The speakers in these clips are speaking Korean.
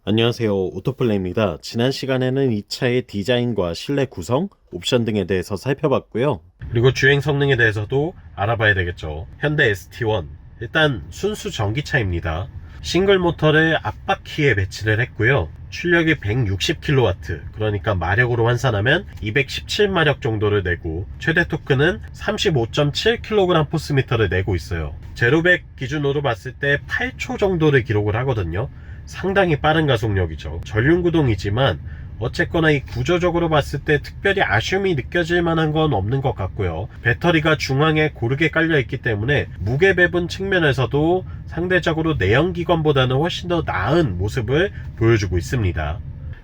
안녕하세요, 오토플레이입니다. 지난 시간에는 이 차의 디자인과 실내 구성, 옵션 등에 대해서 살펴봤고요. 그리고 주행 성능에 대해서도 알아봐야 되겠죠. 현대 ST1, 일단 순수 전기차입니다. 싱글 모터를 앞바퀴에 배치를 했고요. 출력이 160kW, 그러니까 마력으로 환산하면 217마력 정도를 내고, 최대 토크는 35.7kg 포스미터를 내고 있어요. 제로백 기준으로 봤을 때 8초 정도를 기록을 하거든요. 상당히 빠른 가속력이죠. 전륜구동이지만 어쨌거나 이 구조적으로 봤을 때 특별히 아쉬움이 느껴질 만한 건 없는 것 같고요. 배터리가 중앙에 고르게 깔려 있기 때문에 무게 배분 측면에서도 상대적으로 내연기관보다는 훨씬 더 나은 모습을 보여주고 있습니다.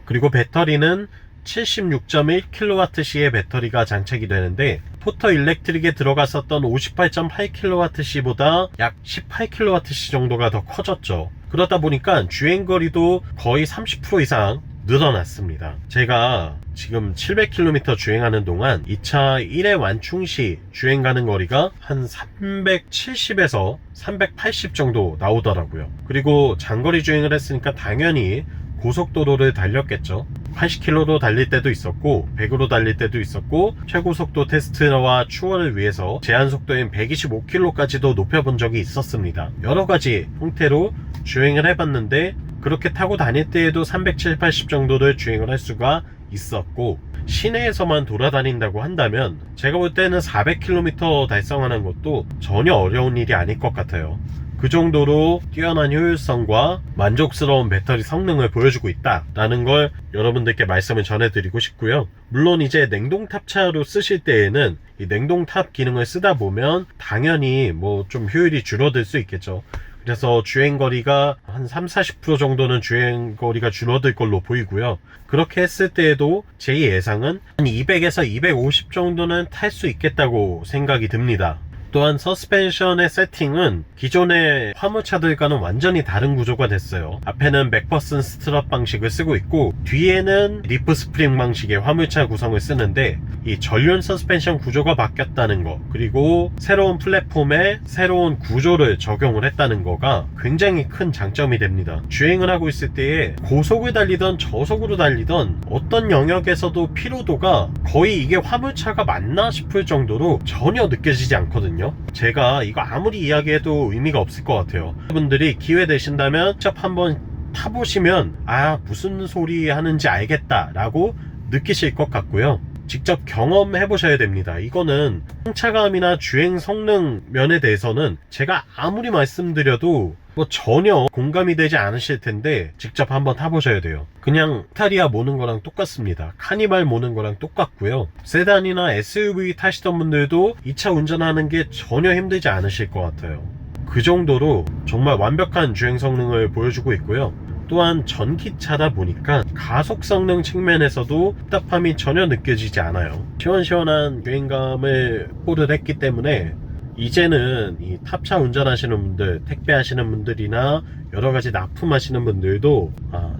그리고 배터리는 76.1kWh의 배터리가 장착이 되는데, 포터 일렉트릭에 들어갔었던 58.8kWh보다 약 18kWh 정도가 더 커졌죠. 그러다 보니까 주행거리도 거의 30% 이상 늘어났습니다. 제가 지금 700km 주행하는 동안 이 차 1회 완충 시 주행 가는 거리가 한 370에서 380 정도 나오더라고요. 그리고 장거리 주행을 했으니까 당연히 고속도로를 달렸겠죠. 80km로 달릴 때도 있었고 100으로 달릴 때도 있었고, 최고속도 테스트와 추월을 위해서 제한속도인 125km까지도 높여본 적이 있었습니다. 여러가지 형태로 주행을 해봤는데, 그렇게 타고 다닐 때에도 370, 80 정도를 주행을 할 수가 있었고, 시내에서만 돌아다닌다고 한다면 제가 볼 때는 400km 달성하는 것도 전혀 어려운 일이 아닐 것 같아요. 그 정도로 뛰어난 효율성과 만족스러운 배터리 성능을 보여주고 있다라는 걸 여러분들께 말씀을 전해드리고 싶고요. 물론 이제 냉동탑차로 쓰실 때에는 이 냉동탑 기능을 쓰다 보면 당연히 뭐 좀 효율이 줄어들 수 있겠죠. 그래서 주행거리가 한 30-40% 정도는 주행거리가 줄어들 걸로 보이고요. 그렇게 했을 때에도 제 예상은 한 200에서 250 정도는 탈 수 있겠다고 생각이 듭니다. 또한 서스펜션의 세팅은 기존의 화물차들과는 완전히 다른 구조가 됐어요. 앞에는 맥퍼슨 스트럿 방식을 쓰고 있고, 뒤에는 리프 스프링 방식의 화물차 구성을 쓰는데, 이 전륜 서스펜션 구조가 바뀌었다는 거, 그리고 새로운 플랫폼에 새로운 구조를 적용을 했다는 거가 굉장히 큰 장점이 됩니다. 주행을 하고 있을 때에 고속을 달리던 저속으로 달리던 어떤 영역에서도 피로도가 거의 이게 화물차가 맞나 싶을 정도로 전혀 느껴지지 않거든요. 제가 이거 아무리 이야기해도 의미가 없을 것 같아요. 여러분들이 기회 되신다면 직접 한번 타보시면 무슨 소리 하는지 알겠다 라고 느끼실 것 같고요. 직접 경험해 보셔야 됩니다. 이거는 승차감이나 주행 성능 면에 대해서는 제가 아무리 말씀드려도 전혀 공감이 되지 않으실 텐데, 직접 한번 타보셔야 돼요. 그냥 이탈리아 모는 거랑 똑같습니다. 카니발 모는 거랑 똑같고요. 세단이나 SUV 타시던 분들도 이 차 운전하는 게 전혀 힘들지 않으실 것 같아요. 그 정도로 정말 완벽한 주행 성능을 보여주고 있고요. 또한 전기차다 보니까 가속 성능 측면에서도 답답함이 전혀 느껴지지 않아요. 시원시원한 주행감을 포를 했기 때문에 이제는 이 탑차 운전하시는 분들, 택배 하시는 분들이나 여러가지 납품하시는 분들도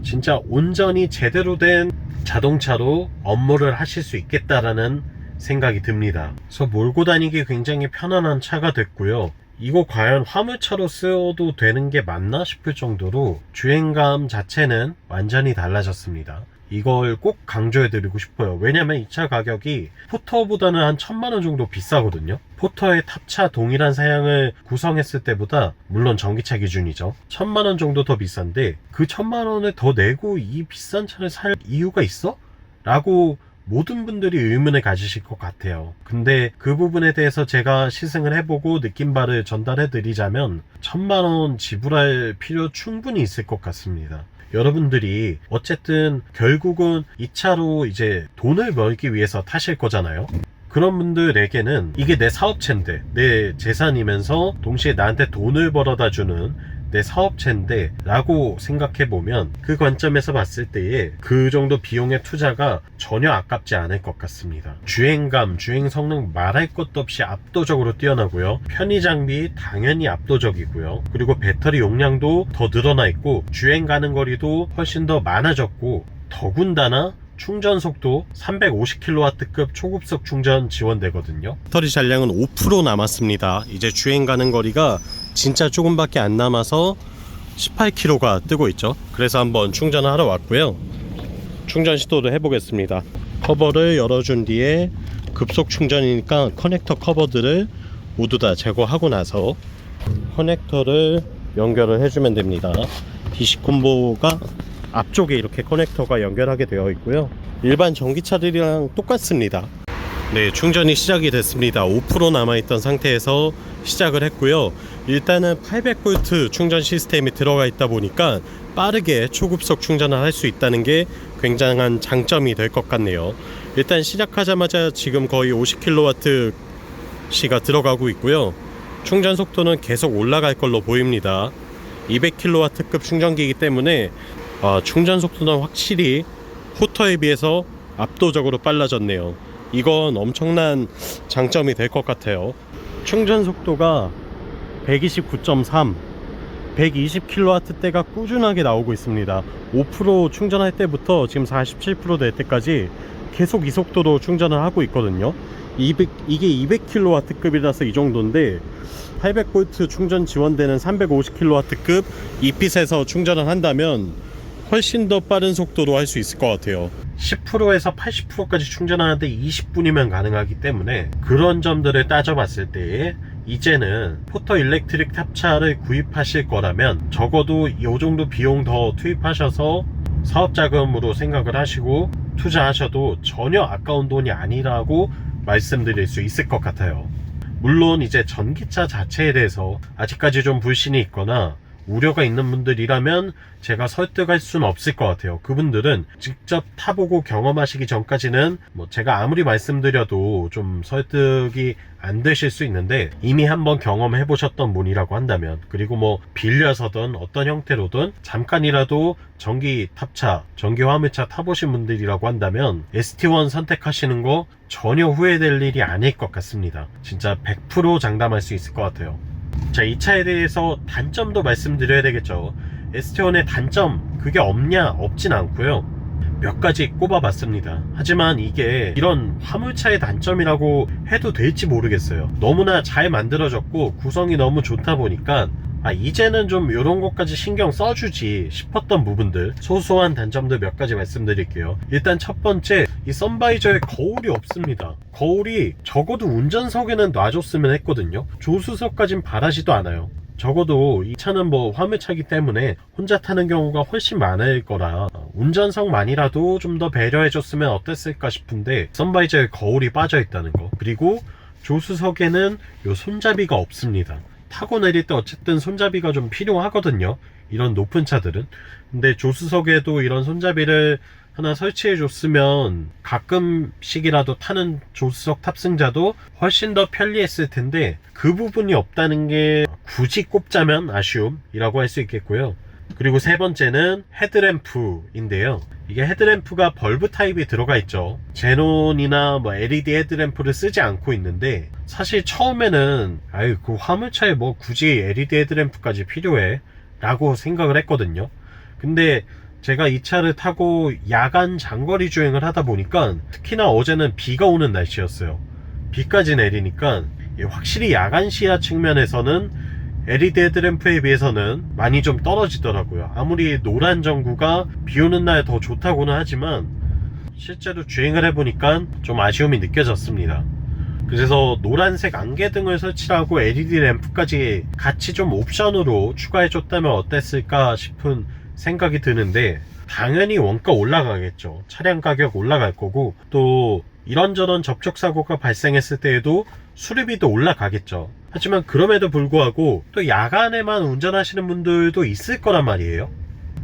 진짜 온전히 제대로 된 자동차로 업무를 하실 수 있겠다라는 생각이 듭니다. 그래서 몰고 다니기 굉장히 편안한 차가 됐고요. 이거 과연 화물차로 쓰어도 되는 게 맞나 싶을 정도로 주행감 자체는 완전히 달라졌습니다. 이걸 꼭 강조해드리고 싶어요. 왜냐면 이 차 가격이 포터보다는 한 1000만원 정도 비싸거든요. 포터의 탑차 동일한 사양을 구성했을 때보다, 물론 전기차 기준이죠, 1000만원 정도 더 비싼데, 그 1000만원을 더 내고 이 비싼 차를 살 이유가 있어? 라고 모든 분들이 의문을 가지실 것 같아요. 근데 그 부분에 대해서 제가 시승을 해보고 느낀 바를 전달해 드리자면 1000만원 지불할 필요 충분히 있을 것 같습니다. 여러분들이 어쨌든 결국은 이 차로 이제 돈을 벌기 위해서 타실 거잖아요. 그런 분들에게는 이게 내 사업체인데, 내 재산이면서 동시에 나한테 돈을 벌어다 주는 내 사업체인데 라고 생각해보면, 그 관점에서 봤을 때에 그 정도 비용의 투자가 전혀 아깝지 않을 것 같습니다. 주행감, 주행 성능 말할 것도 없이 압도적으로 뛰어나고요. 편의 장비 당연히 압도적이고요. 그리고 배터리 용량도 더 늘어나 있고, 주행 가는 거리도 훨씬 더 많아졌고, 더군다나 충전 속도 350kW급 초급속 충전 지원되거든요. 배터리 잔량은 5% 남았습니다. 이제 주행 가는 거리가 진짜 조금밖에 안 남아서 18km가 뜨고 있죠. 그래서 한번 충전을 하러 왔고요. 충전 시도를 해보겠습니다. 커버를 열어준 뒤에 급속 충전이니까 커넥터 커버들을 모두 다 제거하고 나서 커넥터를 연결을 해주면 됩니다. DC 콤보가 앞쪽에 이렇게 커넥터가 연결하게 되어 있고요. 일반 전기차들이랑 똑같습니다. 네, 충전이 시작이 됐습니다. 5% 남아있던 상태에서 시작을 했고요. 일단은 800V 충전 시스템이 들어가 있다 보니까 빠르게 초급속 충전을 할 수 있다는 게 굉장한 장점이 될 것 같네요. 일단 시작하자마자 지금 거의 50kWh가 들어가고 있고요. 충전 속도는 계속 올라갈 걸로 보입니다. 200kW급 충전기이기 때문에 충전 속도는 확실히 호터에 비해서 압도적으로 빨라졌네요. 이건 엄청난 장점이 될 것 같아요. 충전 속도가 129.3, 120kW대가 꾸준하게 나오고 있습니다. 5% 충전할 때부터 지금 47% 될 때까지 계속 이 속도로 충전을 하고 있거든요. 이게 200kW급이라서 이 정도인데 800V 충전 지원되는 350kW급 이핏에서 충전을 한다면 훨씬 더 빠른 속도로 할 수 있을 것 같아요. 10%에서 80%까지 충전하는데 20분이면 가능하기 때문에 그런 점들을 따져봤을 때 이제는 포터 일렉트릭 탑차를 구입하실 거라면 적어도 이 정도 비용 더 투입하셔서 사업자금으로 생각을 하시고 투자하셔도 전혀 아까운 돈이 아니라고 말씀드릴 수 있을 것 같아요. 물론 이제 전기차 자체에 대해서 아직까지 좀 불신이 있거나 우려가 있는 분들이라면 제가 설득할 수는 없을 것 같아요. 그분들은 직접 타보고 경험하시기 전까지는 제가 아무리 말씀드려도 좀 설득이 안 되실 수 있는데 이미 한번 경험해 보셨던 분이라고 한다면, 그리고 빌려서든 어떤 형태로든 잠깐이라도 전기 탑차, 전기 화물차 타보신 분들이라고 한다면 ST1 선택하시는 거 전혀 후회될 일이 아닐 것 같습니다. 진짜 100% 장담할 수 있을 것 같아요. 자, 이 차에 대해서 단점도 말씀드려야 되겠죠. ST1의 단점, 그게 없진 않고요. 몇 가지 꼽아봤습니다. 하지만 이게 이런 화물차의 단점이라고 해도 될지 모르겠어요. 너무나 잘 만들어졌고 구성이 너무 좋다 보니까 이제는 좀 이런 것까지 신경 써주지 싶었던 부분들, 소소한 단점들 몇 가지 말씀드릴게요. 일단 첫 번째, 이 선바이저에 거울이 없습니다. 거울이 적어도 운전석에는 놔줬으면 했거든요. 조수석까진 바라지도 않아요. 적어도 이 차는 화물차기 때문에 혼자 타는 경우가 훨씬 많을 거라 운전석만이라도 좀 더 배려해줬으면 어땠을까 싶은데 선바이저에 거울이 빠져있다는 거, 그리고 조수석에는 요 손잡이가 없습니다. 타고 내릴 때 어쨌든 손잡이가 좀 필요하거든요, 이런 높은 차들은. 근데 조수석에도 이런 손잡이를 하나 설치해 줬으면 가끔씩이라도 타는 조수석 탑승자도 훨씬 더 편리했을 텐데 그 부분이 없다는 게 굳이 꼽자면 아쉬움이라고 할 수 있겠고요. 그리고 세 번째는 헤드램프인데요. 이게 헤드램프가 벌브 타입이 들어가 있죠. 제논이나 LED 헤드램프를 쓰지 않고 있는데, 사실 처음에는 그 화물차에 굳이 LED 헤드램프까지 필요해? 라고 생각을 했거든요. 근데 제가 이 차를 타고 야간 장거리 주행을 하다 보니까, 특히나 어제는 비가 오는 날씨였어요. 비까지 내리니까 확실히 야간 시야 측면에서는 LED 헤드램프에 비해서는 많이 좀 떨어지더라고요. 아무리 노란 전구가 비 오는 날 더 좋다고는 하지만 실제로 주행을 해보니까 좀 아쉬움이 느껴졌습니다. 그래서 노란색 안개등을 설치하고 LED 램프까지 같이 좀 옵션으로 추가해줬다면 어땠을까 싶은 생각이 드는데, 당연히 원가 올라가겠죠. 차량 가격 올라갈 거고, 또 이런저런 접촉사고가 발생했을 때에도 수리비도 올라가겠죠. 하지만 그럼에도 불구하고 또 야간에만 운전하시는 분들도 있을 거란 말이에요.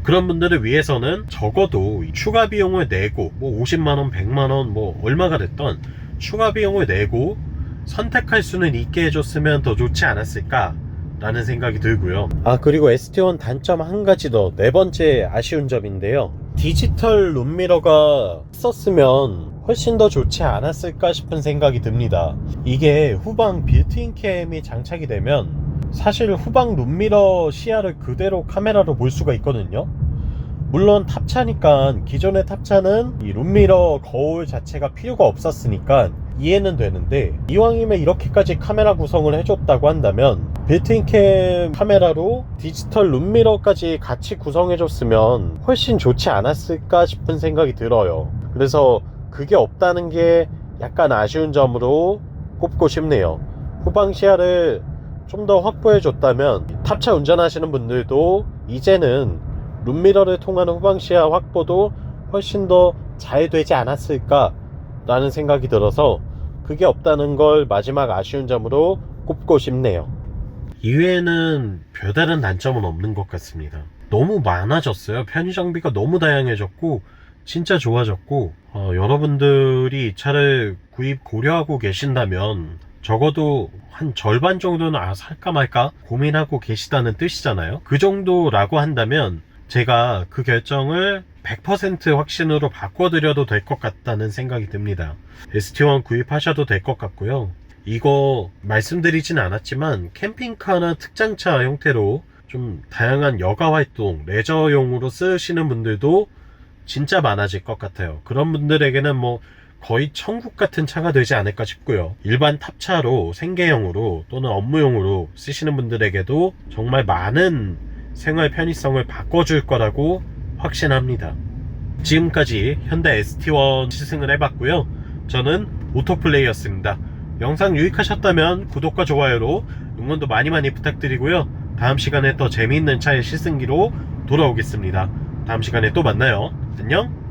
그런 분들을 위해서는 적어도 추가 비용을 내고 50만원, 100만원 얼마가 됐던 추가 비용을 내고 선택할 수는 있게 해줬으면 더 좋지 않았을까 라는 생각이 들고요. 그리고 ST1 단점 한 가지 더, 네 번째 아쉬운 점인데요. 디지털 룸미러가 있었으면 훨씬 더 좋지 않았을까 싶은 생각이 듭니다. 이게 후방 빌트인 캠이 장착이 되면 사실 후방 룸미러 시야를 그대로 카메라로 볼 수가 있거든요. 물론 탑차니까, 기존의 탑차는 이 룸미러 거울 자체가 필요가 없었으니까 이해는 되는데, 이왕이면 이렇게까지 카메라 구성을 해줬다고 한다면 빌트인 카메라로 디지털 룸미러까지 같이 구성해줬으면 훨씬 좋지 않았을까 싶은 생각이 들어요. 그래서 그게 없다는 게 약간 아쉬운 점으로 꼽고 싶네요. 후방 시야를 좀 더 확보해줬다면 탑차 운전하시는 분들도 이제는 룸미러를 통한 후방 시야 확보도 훨씬 더 잘 되지 않았을까 라는 생각이 들어서 그게 없다는 걸 마지막 아쉬운 점으로 꼽고 싶네요. 이외에는 별다른 단점은 없는 것 같습니다. 너무 많아졌어요. 편의 장비가 너무 다양해졌고 진짜 좋아졌고, 여러분들이 이 차를 구입 고려하고 계신다면 적어도 한 절반 정도는 살까 말까 고민하고 계시다는 뜻이잖아요. 그 정도라고 한다면 제가 그 결정을 100% 확신으로 바꿔드려도 될 것 같다는 생각이 듭니다. ST1 구입하셔도 될 것 같고요. 이거 말씀드리진 않았지만 캠핑카나 특장차 형태로 좀 다양한 여가 활동, 레저용으로 쓰시는 분들도 진짜 많아질 것 같아요. 그런 분들에게는 뭐 거의 천국 같은 차가 되지 않을까 싶고요. 일반 탑차로 생계용으로 또는 업무용으로 쓰시는 분들에게도 정말 많은 생활 편의성을 바꿔줄 거라고 확신합니다. 지금까지 현대 ST1 시승을 해봤고요. 저는 오토플레이였습니다. 영상 유익하셨다면 구독과 좋아요로 응원도 많이 부탁드리고요. 다음 시간에 더 재미있는 차의 시승기로 돌아오겠습니다. 다음 시간에 또 만나요. 안녕.